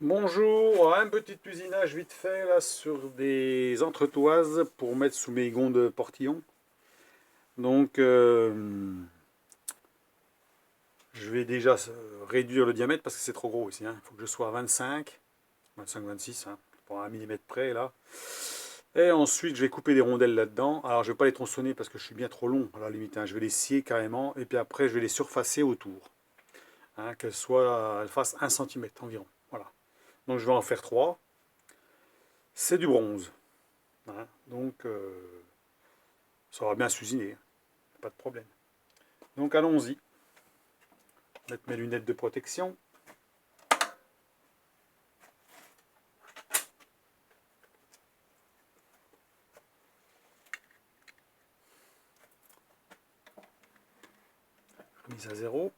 Bonjour, un petit usinage vite fait là sur des entretoises pour mettre sous mes gonds de portillon. Donc je vais déjà réduire le diamètre parce que c'est trop gros ici, hein. Il faut que je sois à 25, 25-26, hein, pour 1 mm près là. Et ensuite je vais couper des rondelles là-dedans. Alors je vais pas les tronçonner parce que je suis bien trop long à la limite, hein. Je vais les scier carrément et puis après je vais les surfacer autour, hein, elles fassent 1 cm environ. Voilà. Donc je vais en faire 3. C'est du bronze, hein. Donc ça va bien s'usiner, pas de problème. Donc allons-y. Mettre mes lunettes de protection. Remise à zéro.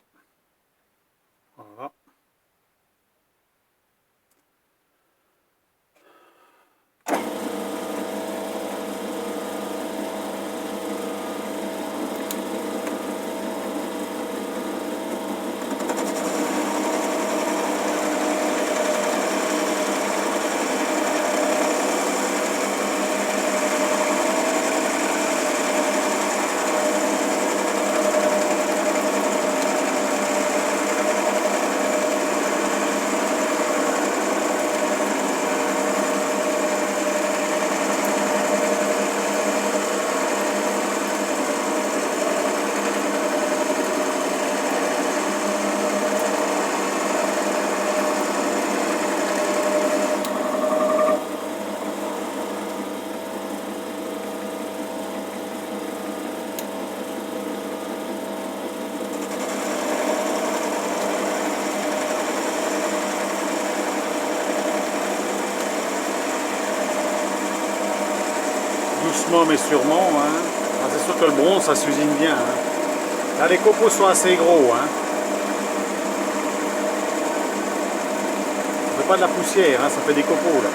Voilà. Doucement mais sûrement, hein. C'est sûr que le bronze ça s'usine bien, hein. Là les copeaux sont assez gros, hein. Ça fait pas de la poussière, hein, ça fait des copeaux là.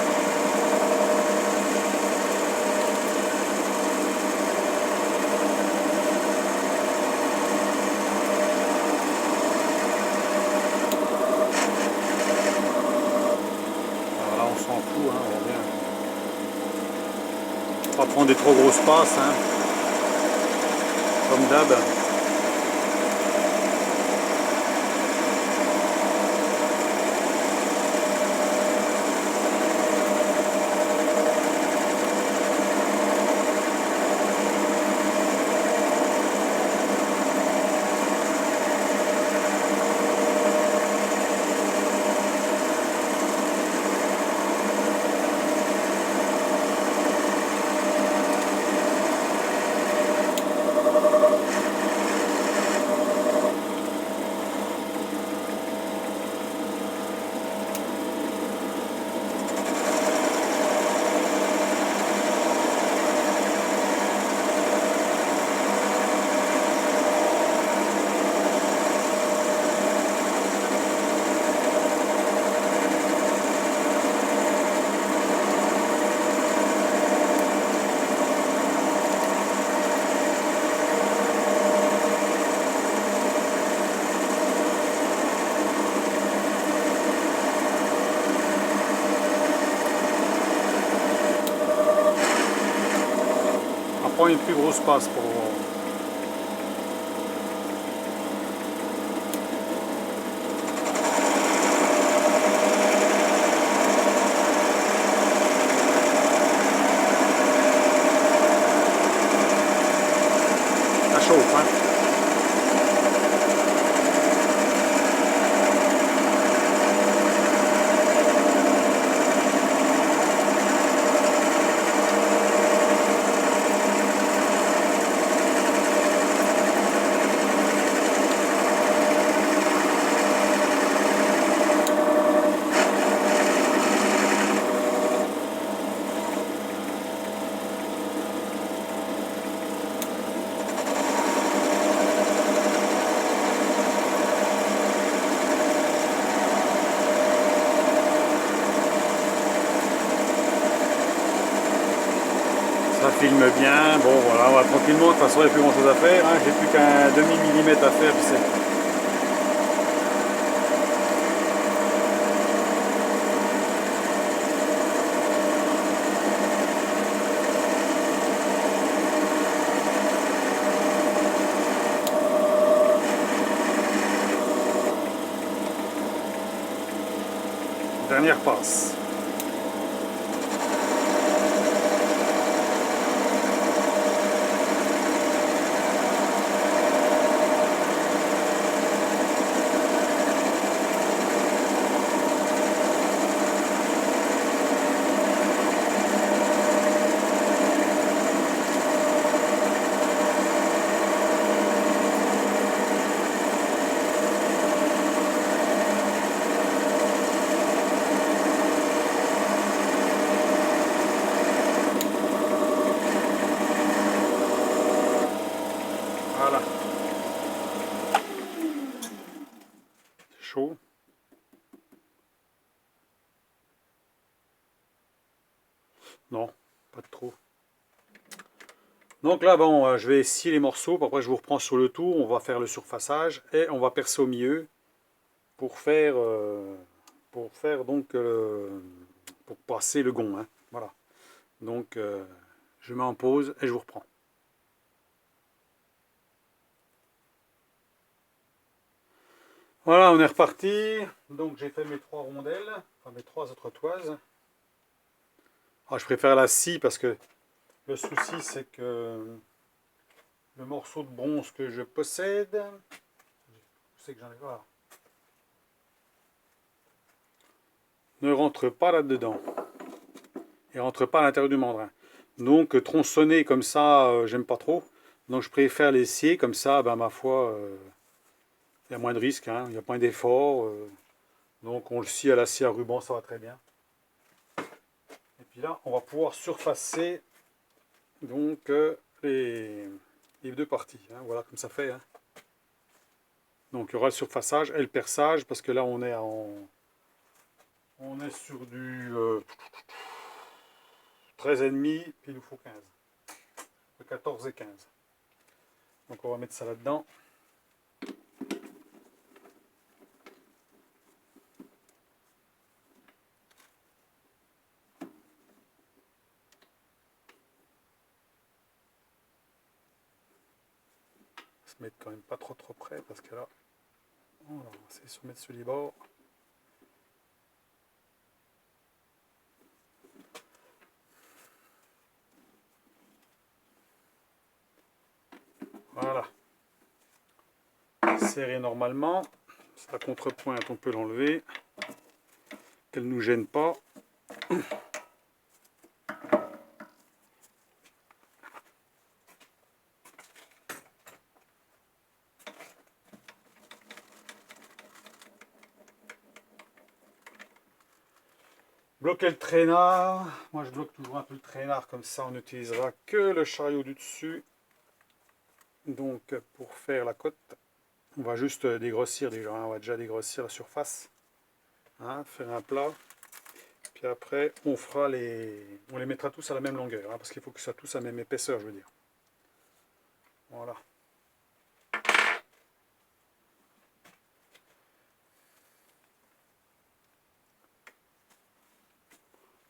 Alors là on s'en fout, hein, on revient. Pas prendre des trop grosses passes, hein, comme d'hab. On prend une plus grosse passe pour la chauffe, hein. Ça filme bien, bon voilà, on va tranquillement, de toute façon il n'y a plus grand chose à faire, hein. J'ai plus qu'un demi-millimètre à faire, puis c'est Dernière passe. Voilà. C'est chaud. Non, pas de trop. Donc là, bon, je vais scier les morceaux, puis après je vous reprends sur le tour, on va faire le surfaçage et on va percer au milieu pour faire donc pour passer le gond, hein. Voilà. Donc je mets en pause et je vous reprends. Voilà, on est reparti. Donc j'ai fait mes 3 rondelles, enfin mes 3 autres toises. Ah, je préfère la scie parce que le souci c'est que le morceau de bronze que je possède, je sais que j'en ai pas, ne rentre pas là-dedans. Il rentre pas à l'intérieur du mandrin. Donc tronçonner comme ça, j'aime pas trop. Donc je préfère les scier comme ça, ben, ma foi, il y a moins de risques, hein, il y a moins d'efforts. Donc on le scie à la scie à ruban, ça va très bien. Et puis là, on va pouvoir surfacer donc les deux parties. Hein, voilà comme ça fait. Hein. Donc il y aura le surfaçage et le perçage parce que là on est sur du 13,5, puis il nous faut 15. De 14 et 15. Donc on va mettre ça là-dedans. Se mettre quand même pas trop près parce que là, on va essayer de se mettre sur les bords. Voilà. Serré normalement. La contrepointe, on peut l'enlever. Qu'elle ne nous gêne pas. Bloquer le traînard. Moi je bloque toujours un peu le traînard, comme ça on n'utilisera que le chariot du dessus. Donc pour faire la cote, on va juste dégrossir déjà. Hein. On va déjà dégrossir la surface. Hein, faire un plat. Puis après on les mettra tous à la même longueur. Hein, parce qu'il faut que ça tous à la même épaisseur, je veux dire. Voilà.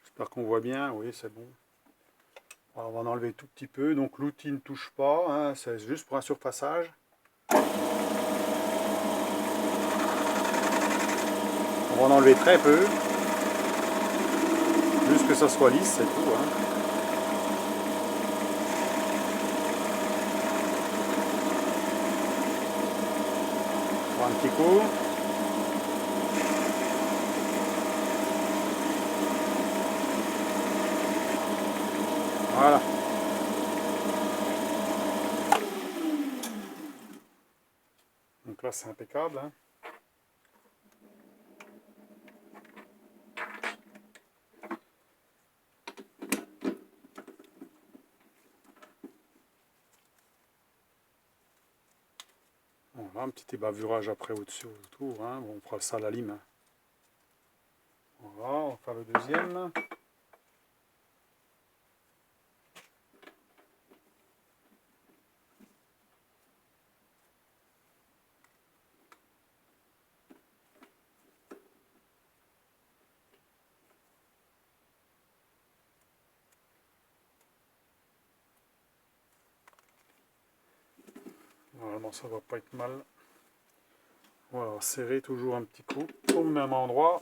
J'espère qu'on voit bien. Oui, c'est bon. On va en enlever tout petit peu. Donc l'outil ne touche pas. Hein, c'est juste pour un surfaçage. On va en enlever très peu. Juste que ça soit lisse, c'est tout. Hein. On va un petit coup. Voilà. Donc là c'est impeccable. Hein. Voilà, un petit ébavurage après au-dessus, autour. Hein. Bon, on fera ça à la lime. Hein. Voilà, on va faire le deuxième. Normalement ça va pas être mal. Voilà, serrer toujours un petit coup au même endroit.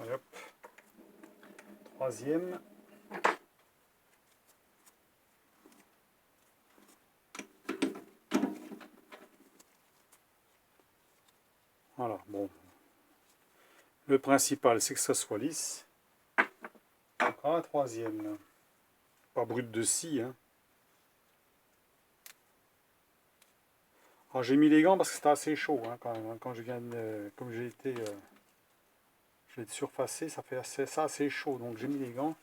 Allez, hop. Troisième. Voilà, bon. Le principal, c'est que ça soit lisse. Encore un troisième, là. Pas brut de scie, hein. Alors j'ai mis les gants parce que c'était assez chaud, hein, quand même, hein. Quand je viens de, comme j'ai été surfacé, ça fait assez chaud, donc j'ai mis les gants.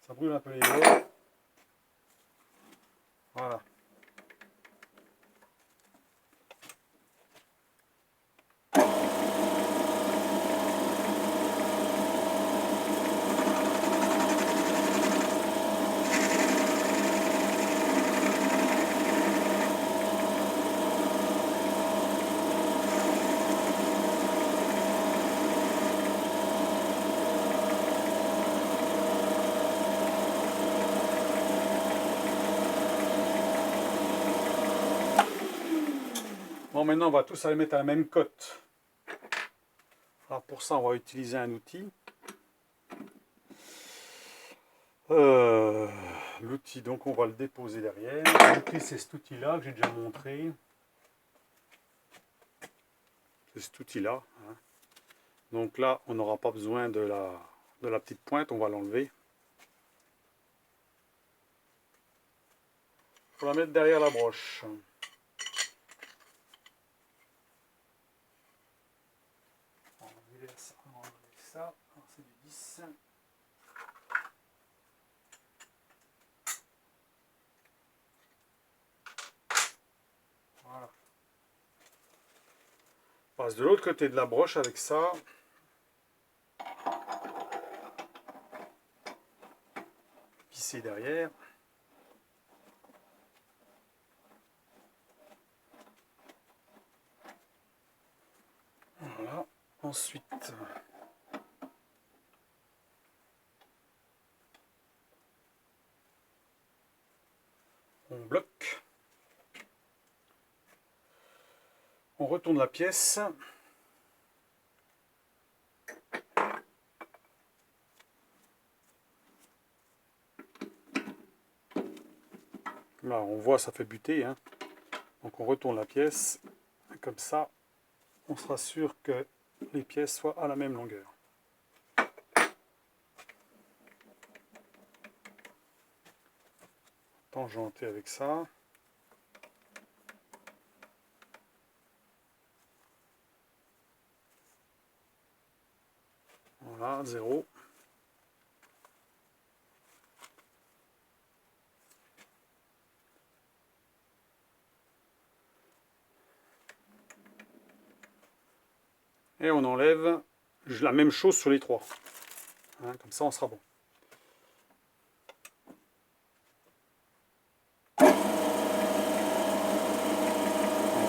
Ça brûle un peu les doigts. Voilà. Bon, maintenant on va tous aller mettre à la même cote. Alors pour ça, on va utiliser un outil. L'outil, donc on va le déposer derrière. L'outil, c'est cet outil-là que j'ai déjà montré. C'est cet outil-là, hein. Donc là, on n'aura pas besoin de la petite pointe, on va l'enlever. Pour la mettre derrière la broche. On va enlever ça. C'est du 10. Voilà. On passe de l'autre côté de la broche avec ça. Pisser derrière. Voilà. Ensuite, on bloque. On retourne la pièce. Là, on voit, ça fait buter, hein. Donc on retourne la pièce. Comme ça, on sera sûr que les pièces soient à la même longueur. Tangenter avec ça. Voilà, 0. Et on enlève la même chose sur les trois. Hein, comme ça, on sera bon. On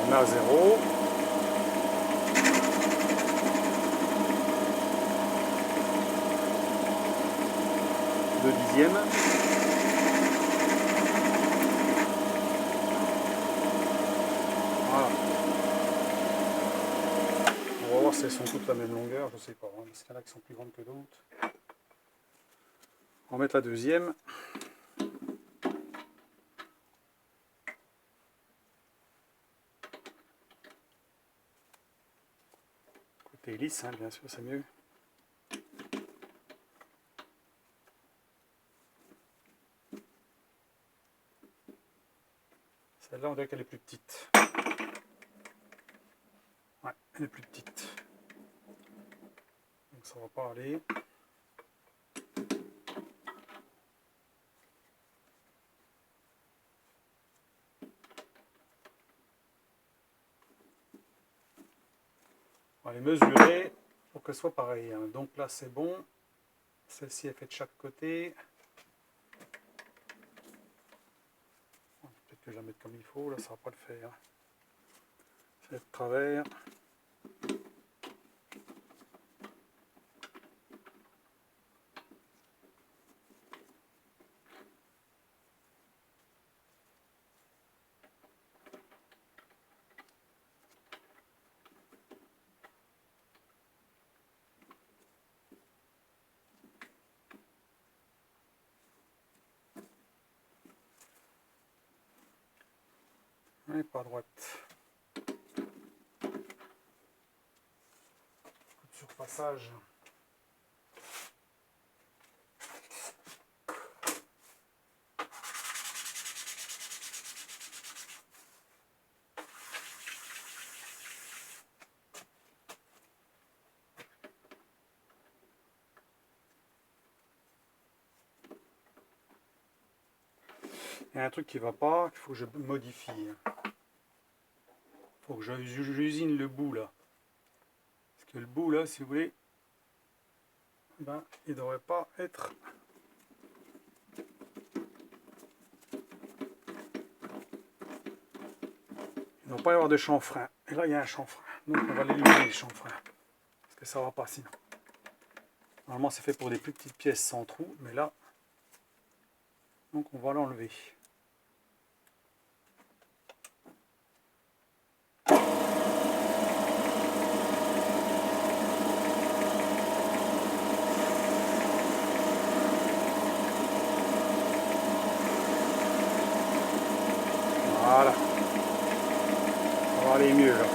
met à 0. Deux dixièmes. Voilà. On va voir si elles sont toutes la même longueur, je sais pas, hein, parce qu'il y en a qui sont plus grandes que d'autres. On va mettre la deuxième. Côté lisse, hein, bien sûr, c'est mieux. Celle-là, on dirait qu'elle est plus petite. Ouais, elle est plus petite. Donc ça va pas aller. On va les mesurer pour qu'elles soient pareilles, hein. Donc là, c'est bon. Celle-ci est faite de chaque côté. que je la mette comme il faut. Là, ça va pas le faire. C'est de travers. Et pas à droite. Coup de surpassage. Il y a un truc qui va pas, qu'il faut que je modifie. Il faut que j'usine le bout là. Parce que le bout là, si vous voulez, ben, il ne devrait pas être... Il ne doit pas y avoir de chanfrein. Et là, il y a un chanfrein. Donc, on va l'éliminer, le chanfrein. Parce que ça ne va pas sinon. Normalement, c'est fait pour des plus petites pièces sans trou. Mais là, donc on va l'enlever. Voilà. Ça va aller mieux là.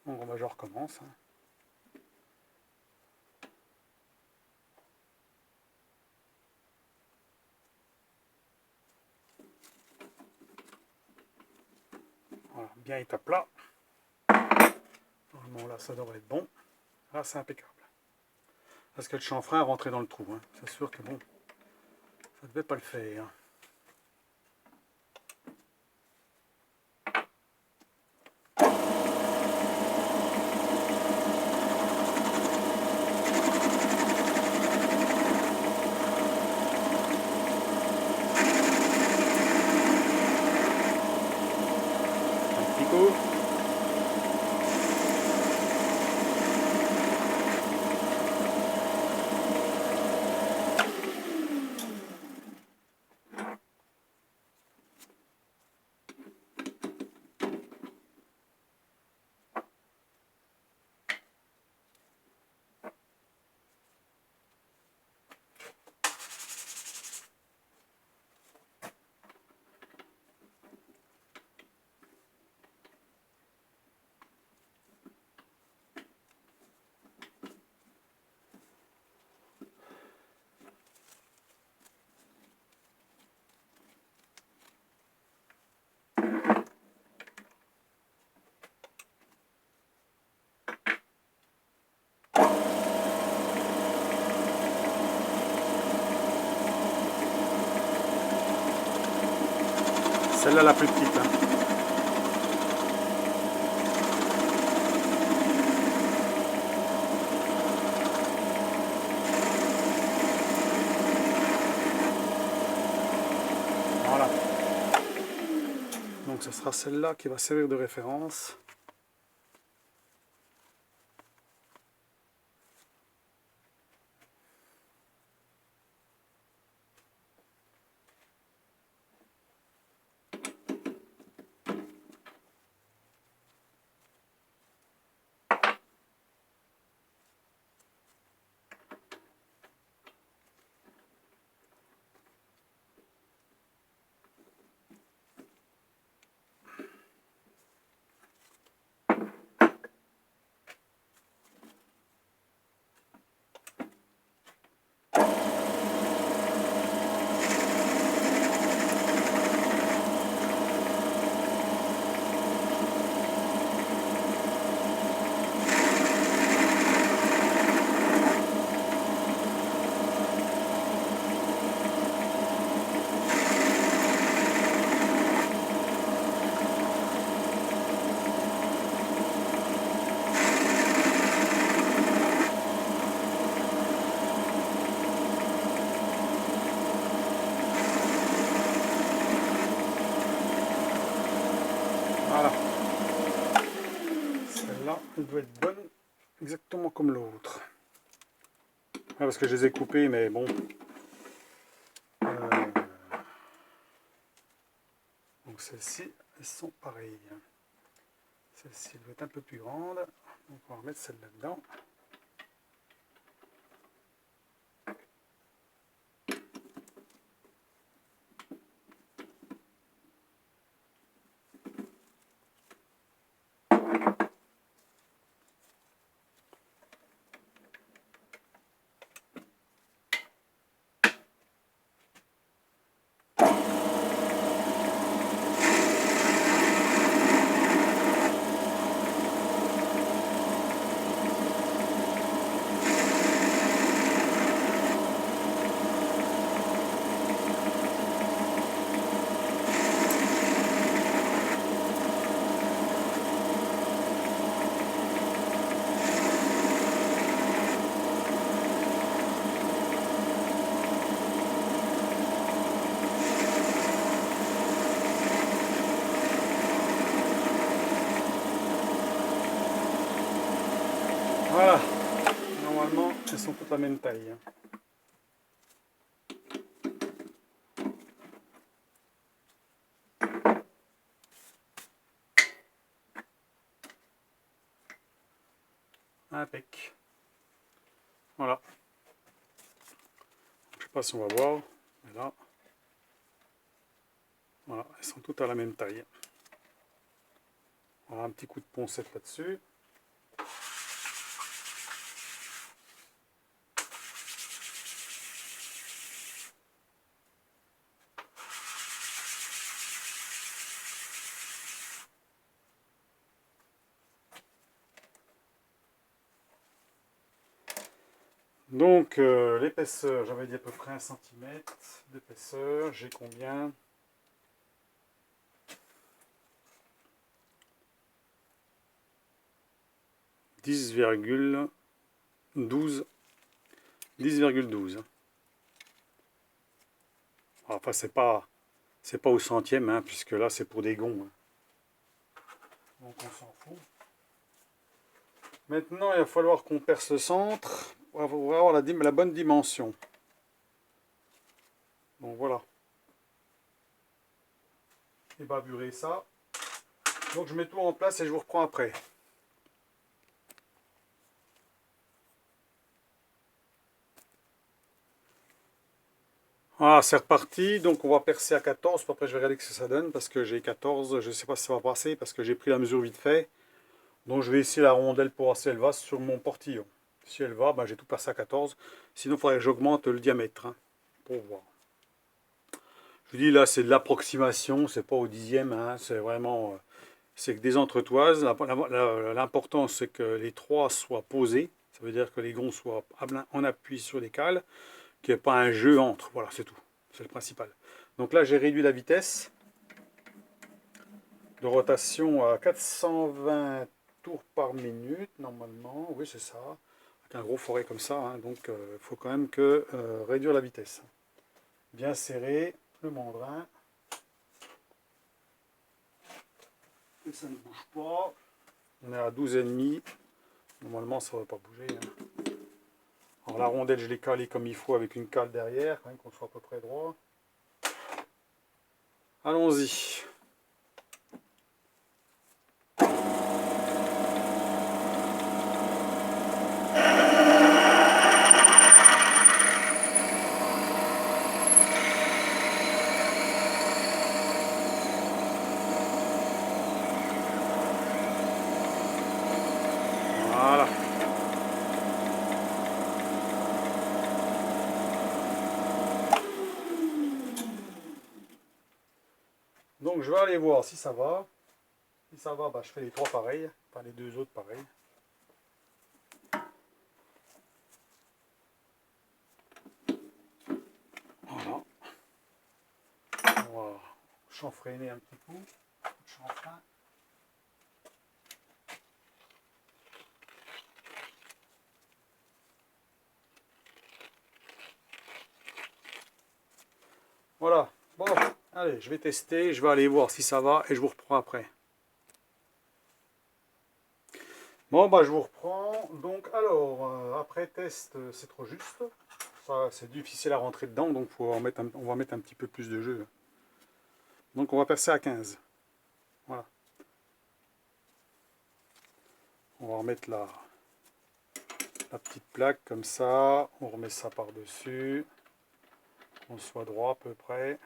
Donc je recommence. Voilà, bien est à plat. Normalement là, ça devrait être bon. Là, c'est impeccable. Parce que le chanfrein est rentré dans le trou. Hein. C'est sûr que bon, ça ne devait pas le faire. Un petit coup. Celle-là la plus petite. Hein. Voilà. Donc ce sera celle-là qui va servir de référence. doit être bonne, exactement comme l'autre. Parce que je les ai coupées, mais bon. Donc celles-ci, elles sont pareilles. Celle-ci, elle doit être un peu plus grande. Donc on va remettre celle-là dedans. Voilà, normalement elles sont toutes la même taille. Impec. Voilà. Je sais pas si on va voir, mais là, voilà, elles sont toutes à la même taille. Voilà, un petit coup de poncette là-dessus. Donc l'épaisseur, j'avais dit à peu près 1 cm d'épaisseur. J'ai combien? « 10,12. 10,12. Enfin, c'est pas au centième, hein, puisque là, c'est pour des gonds. Hein. Donc, on s'en fout. Maintenant, il va falloir qu'on perce le centre pour avoir la bonne dimension. Donc, voilà. Et baburer ça. Donc, je mets tout en place et je vous reprends après. Voilà, c'est reparti. Donc on va percer à 14. Puis après je vais regarder ce que ça donne parce que j'ai 14. Je ne sais pas si ça va passer parce que j'ai pris la mesure vite fait. Donc je vais essayer la rondelle pour voir si elle va sur mon portillon. Si elle va, ben, j'ai tout percé à 14. Sinon il faudrait que j'augmente le diamètre hein, pour voir. Je vous dis là c'est de l'approximation, c'est pas au dixième. Hein, c'est vraiment c'est que des entretoises. L'important c'est que les trois soient posés. Ça veut dire que les gonds soient en appui sur les cales. Qu'il n'y ait pas un jeu entre. Voilà, c'est tout. C'est le principal. Donc là, j'ai réduit la vitesse de rotation à 420 tours par minute, normalement. Oui, c'est ça. Avec un gros forêt comme ça. Hein, donc, il faut quand même que réduire la vitesse. Bien serré, le mandrin. Et ça ne bouge pas. On est à 12,5. Normalement, ça ne va pas bouger. Hein. Alors, la rondelle, je l'ai calée comme il faut avec une cale derrière, quand même qu'on soit à peu près droit. Allons-y. Voilà. Donc je vais aller voir si ça va. Si ça va, bah, je fais les trois pareils, enfin les deux autres pareils. Voilà. On va chanfreiner un petit coup. Chanfrein. Voilà. Bon, allez, je vais tester, je vais aller voir si ça va et je vous reprends après. Bon, bah je vous reprends. Donc, alors, après test, c'est trop juste. Ça, c'est difficile à rentrer dedans, donc on va mettre un petit peu plus de jeu. Donc, on va passer à 15. Voilà. On va remettre la petite plaque comme ça. On remet ça par-dessus. On soit droit à peu près.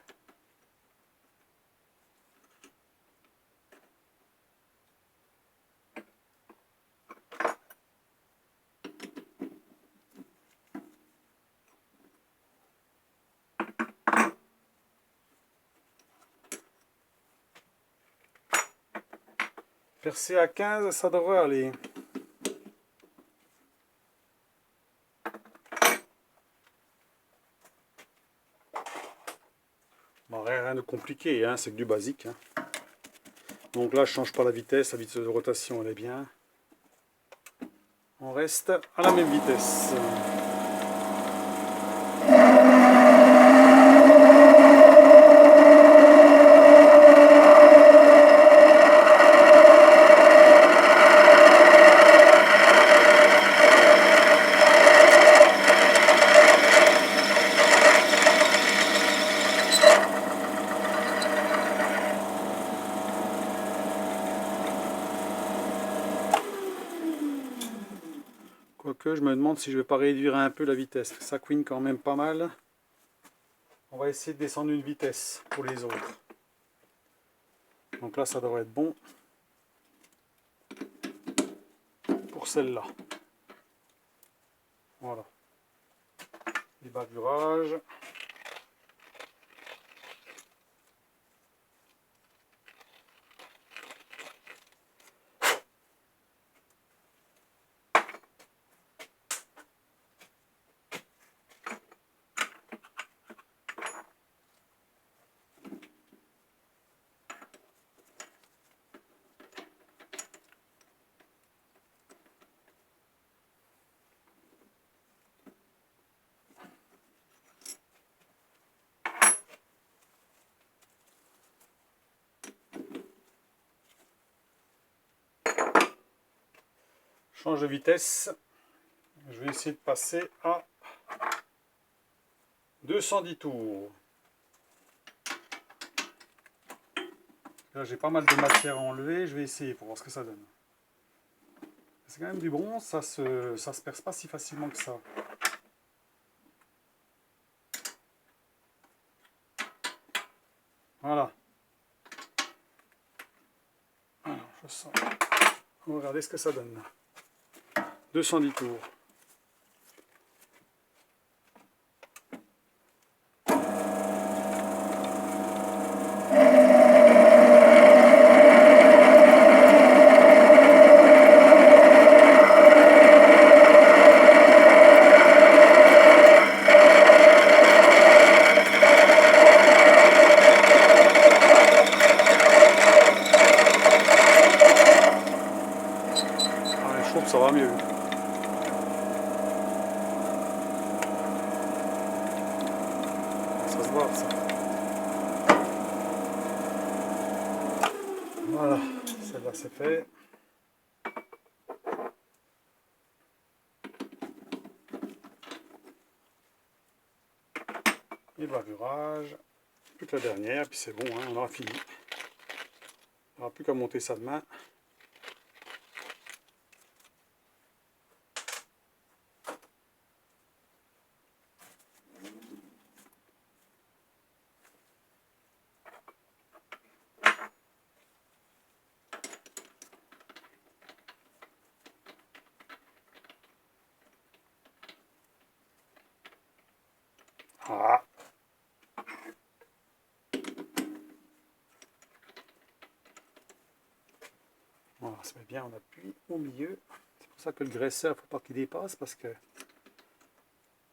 Percer à 15, ça devrait aller. Bon, rien de compliqué, hein, c'est que du basique. Hein. Donc là, je ne change pas la vitesse de rotation, elle est bien. On reste à la même vitesse. Quoique, je me demande si je ne vais pas réduire un peu la vitesse. Ça couine quand même pas mal. On va essayer de descendre une vitesse pour les autres. Donc là, ça devrait être bon. Pour celle-là. Voilà. Les bavurages. Change de vitesse. Je vais essayer de passer à 210 tours. Là, j'ai pas mal de matière à enlever. Je vais essayer pour voir ce que ça donne. C'est quand même du bronze, ça se perce pas si facilement que ça. Voilà. Alors, je sens. On va regarder ce que ça donne. 210 tours. Ah, je trouve que ça va mieux. Ça se voit, ça. Voilà, celle-là c'est fait. Et bavurage. Plus que la dernière, puis c'est bon, hein, on aura fini. On n'aura plus qu'à monter ça demain. Ah. Voilà, ça met bien, on appuie au milieu. C'est pour ça que le graisseur, il ne faut pas qu'il dépasse parce que...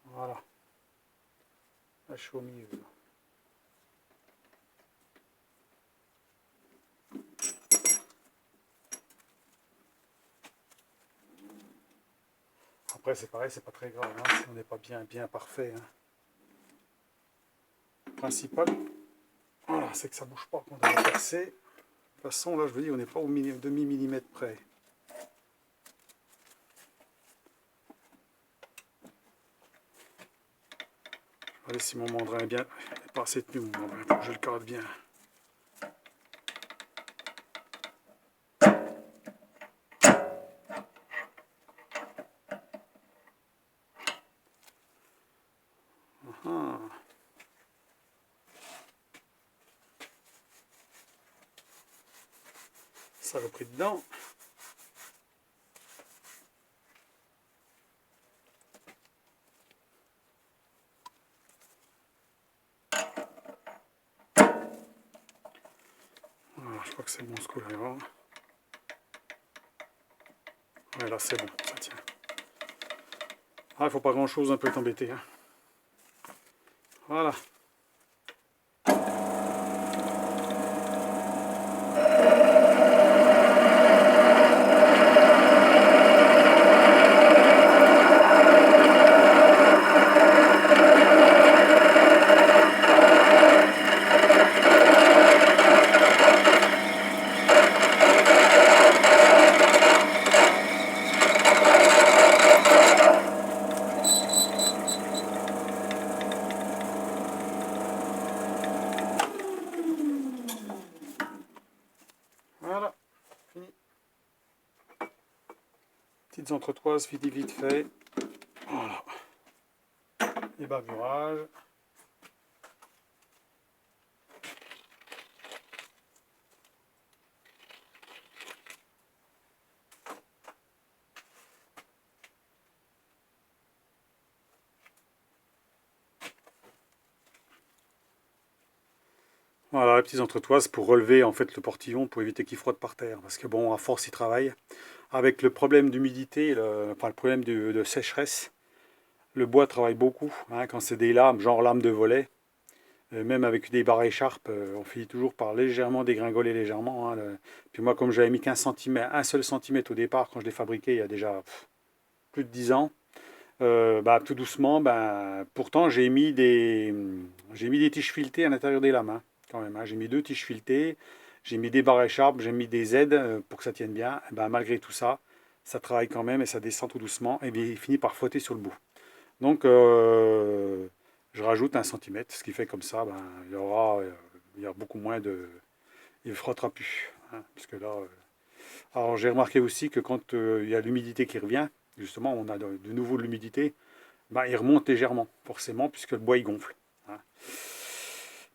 Voilà. Là, je suis au milieu. Après, c'est pareil, c'est pas très grave, hein, si on n'est pas bien parfait. Hein. Le principal, voilà, c'est que ça ne bouge pas quand on va percer. De toute façon, là, je vous dis, on n'est pas au demi-millimètre près. Allez, si mon mandrin est bien, pas assez tenu, mon mandrin, faut que je le cadre bien. Ah. Saloperie dedans. Voilà, je crois que c'est bon ce coup-là. Ouais, là c'est bon, ça tient. Ah, il faut pas grand-chose, un peu t'embêter. Hein. Voilà. Voilà, fini. Petites entretoises, vite fait. Voilà. Les bavurages. Voilà, les petites entretoises pour relever en fait le portillon pour éviter qu'il frotte par terre. Parce que bon, à force, il travaille. Avec le problème d'humidité, enfin le problème de sécheresse, le bois travaille beaucoup. Hein, quand c'est des lames, genre lames de volet, même avec des barres écharpes, on finit toujours par légèrement dégringoler légèrement. Hein, Puis moi, comme j'avais mis qu'un centimètre, un seul centimètre au départ, quand je l'ai fabriqué il y a déjà plus de 10 ans, bah, tout doucement, bah, pourtant j'ai mis des tiges filetées à l'intérieur des lames. Hein, quand même, hein. J'ai mis 2 tiges filetées, j'ai mis des barres écharpes, j'ai mis des aides pour que ça tienne bien. Et bah, malgré tout ça, ça travaille quand même et ça descend tout doucement et bien, il finit par frotter sur le bout. Donc, je rajoute un centimètre, ce qui fait comme ça, ben, il y aura beaucoup moins de... Il ne frottera plus. Hein, parce que là, alors j'ai remarqué aussi que quand il y a l'humidité qui revient, justement, on a de nouveau de l'humidité, ben, il remonte légèrement, forcément, puisque le bois il gonfle. Hein.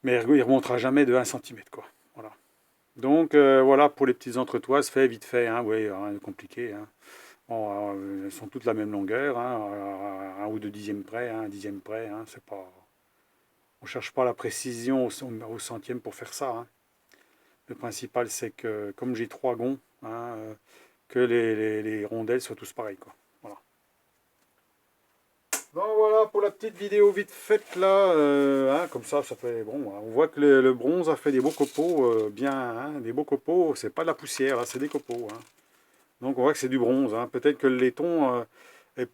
Mais il ne remontera jamais de 1 centimètre, quoi. Voilà. Donc, voilà pour les petites entretoises, fait vite fait, hein, oui, rien de compliqué. Hein. Bon, elles sont toutes la même longueur, hein, à 1 ou 2 dixièmes près, hein, 1 dixième près. Hein, c'est pas, on ne cherche pas la précision au centième pour faire ça. Hein. Le principal, c'est que comme j'ai 3 gonds, hein, que les rondelles soient tous pareilles. Quoi. Voilà. Donc voilà pour la petite vidéo vite faite là. Hein, comme ça fait bon. On voit que le bronze a fait des beaux copeaux, bien, hein, des beaux copeaux. C'est pas de la poussière, là, c'est des copeaux. Hein. Donc on voit que c'est du bronze. Hein. Peut-être que le laiton est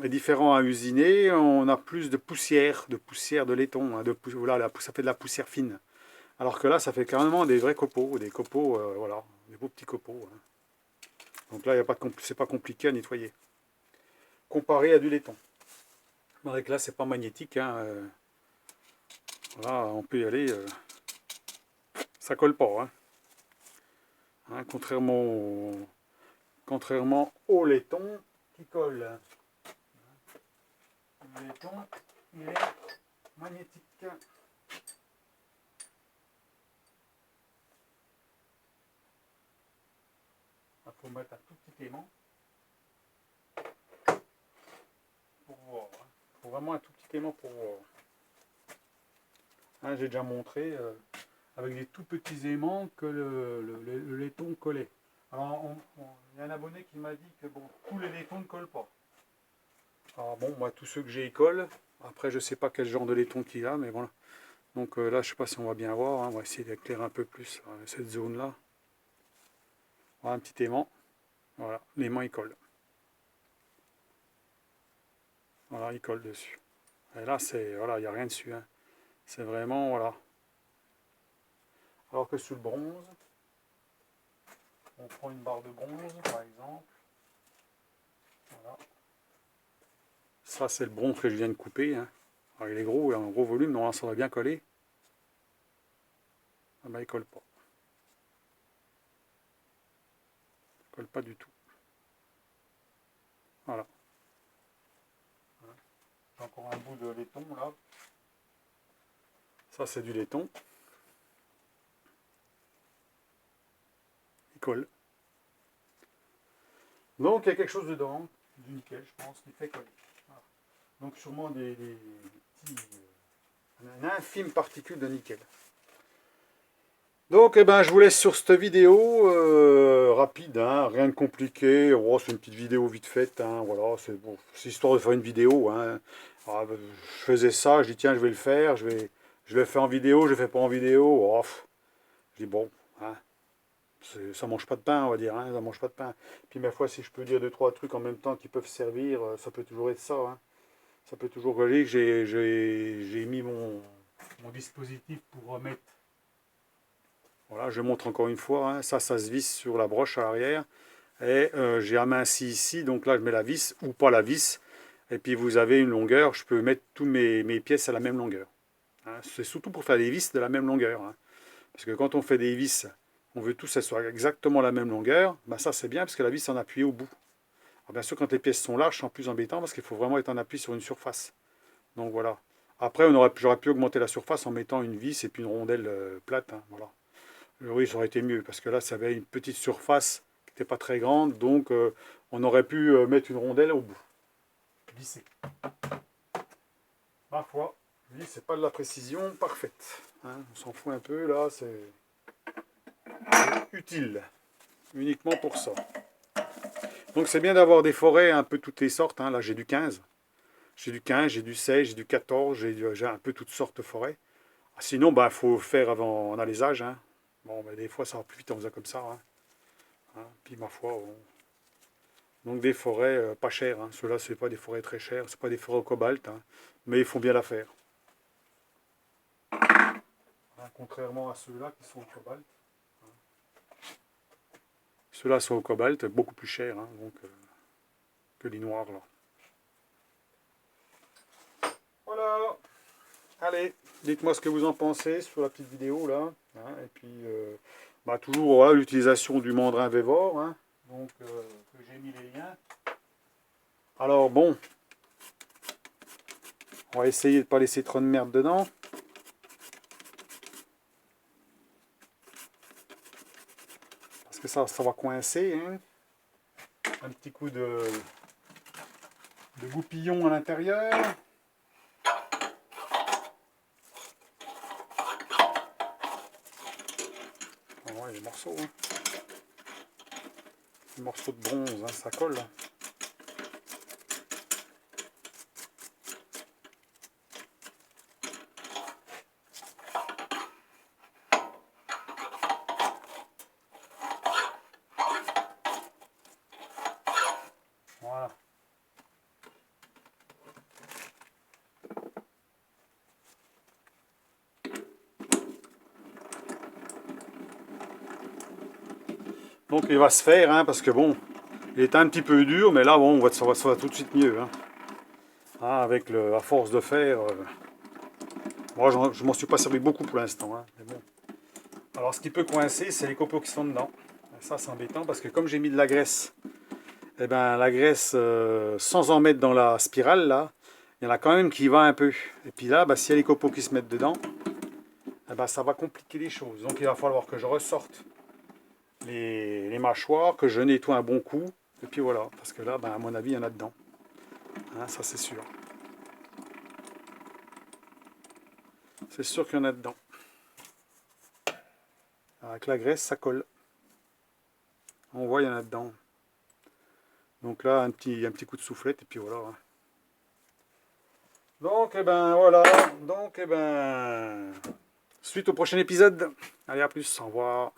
différent à usiner. On a plus de laiton. Hein, voilà, ça fait de la poussière fine. Alors que là, ça fait carrément des vrais copeaux, des copeaux, voilà, des beaux petits copeaux. Hein. Donc là, c'est pas compliqué à nettoyer. Comparé à du laiton. Avec là, c'est pas magnétique. Hein, voilà, on peut y aller. Ça colle pas. Hein. Hein, contrairement au laiton qui colle. Le laiton, il est magnétique. Il faut mettre un tout petit aimant pour voir. Il faut vraiment un tout petit aimant pour voir. Hein, j'ai déjà montré avec des tout petits aimants que le laiton collait. Alors, il y a un abonné qui m'a dit que bon, tous les laitons ne collent pas. Alors bon, moi, tous ceux que j'ai, ils collent. Après, je ne sais pas quel genre de laiton qu'il a, mais voilà. Donc là, je ne sais pas si on va bien voir. Hein. On va essayer d'éclairer un peu plus cette zone-là. Voilà, un petit aimant. Voilà, l'aimant, il colle. Voilà, il colle dessus. Et là, voilà, il n'y a rien dessus. Hein. C'est vraiment, voilà. Alors que sur le bronze, on prend une barre de bronze, par exemple. Voilà. Ça, c'est le bronze que je viens de couper. Hein. Alors, il est gros, il a un gros volume, normalement ça va bien coller. Ah ben il colle pas. Il colle pas du tout. Voilà. J'ai encore un bout de laiton là. Ça c'est du laiton. Il colle. Donc il y a quelque chose dedans, du nickel je pense, qui fait coller. Voilà. Donc sûrement des petits, une infime particule de nickel. Donc eh ben, je vous laisse sur cette vidéo rapide, hein, rien de compliqué. Oh, c'est une petite vidéo vite faite, hein, voilà, c'est bon, histoire de faire une vidéo. Hein. Alors, je faisais ça, je dis tiens je vais le faire, je le fais en vidéo, je le fais pas en vidéo. Oh, je dis bon, hein, ça mange pas de pain on va dire, hein, ça mange pas de pain. Puis ma foi si je peux dire deux trois trucs en même temps qui peuvent servir, ça peut toujours être ça. Hein. Ça peut toujours coller. J'ai mis mon dispositif pour remettre. Voilà, je montre encore une fois, hein, ça se visse sur la broche à l'arrière. Et j'ai aminci ici, donc là je mets la vis, ou pas la vis. Et puis vous avez une longueur, je peux mettre toutes mes pièces à la même longueur. Hein, c'est surtout pour faire des vis de la même longueur. Hein. Parce que quand on fait des vis, on veut tous qu'elles soient exactement la même longueur. Ben ça c'est bien parce que la vis est en appui au bout. Alors bien sûr quand les pièces sont larges, c'est plus embêtant parce qu'il faut vraiment être en appui sur une surface. Donc voilà. Après j'aurais pu augmenter la surface en mettant une vis et puis une rondelle plate. Hein, voilà. Oui, ça aurait été mieux, parce que là, ça avait une petite surface qui n'était pas très grande, donc on aurait pu mettre une rondelle au bout. Visser. Ma foi, je dis, c'est pas de la précision parfaite. Hein, on s'en fout un peu, là, c'est utile. Uniquement pour ça. Donc c'est bien d'avoir des forêts un peu toutes les sortes. Hein. Là, j'ai du 15. J'ai du 15, j'ai du 16, j'ai du 14, j'ai un peu toutes sortes de forêts. Sinon, il faut faire avant en alésage. Hein. Bon, des fois, ça va plus vite en faisant comme ça. Hein. Hein, puis ma foi, donc des forêts pas chères. Hein. Ceux-là, ce n'est pas des forêts très chères, ce pas des forêts au cobalt, hein, mais ils font bien l'affaire. Hein, contrairement à ceux-là qui sont au cobalt. Hein. Ceux-là sont au cobalt, beaucoup plus chers hein, donc, que les noirs. Là. Voilà. Allez, dites-moi ce que vous en pensez sur la petite vidéo là. Hein, et puis, toujours voilà, l'utilisation du mandrin Vévor. Hein, donc, que j'ai mis les liens. Alors bon, on va essayer de ne pas laisser trop de merde dedans. Parce que ça va coincer. Hein. Un petit coup de goupillon à l'intérieur. Oh, ouais, les morceaux. Hein. Les morceaux de bronze, hein, ça colle. Hein. Voilà. Donc il va se faire, hein, parce que bon, il est un petit peu dur, mais là bon, ça va tout de suite mieux. Hein. Ah, avec à force de faire, moi je m'en suis pas servi beaucoup pour l'instant. Hein, mais bon. Alors ce qui peut coincer, c'est les copeaux qui sont dedans. Ça c'est embêtant parce que comme j'ai mis de la graisse, eh ben, la graisse, sans en mettre dans la spirale, là, il y en a quand même qui va un peu. Et puis là, s'il y a les copeaux qui se mettent dedans, eh ben, ça va compliquer les choses. Donc il va falloir que je ressorte les mâchoires, que je nettoie un bon coup. Et puis voilà, parce que là, à mon avis, il y en a dedans. Hein, ça c'est sûr. C'est sûr qu'il y en a dedans. Avec la graisse, ça colle. On voit, il y en a dedans. Donc là, un petit coup de soufflette, et puis voilà. Hein. Donc, voilà. Donc, suite au prochain épisode. Allez, à plus. Au revoir.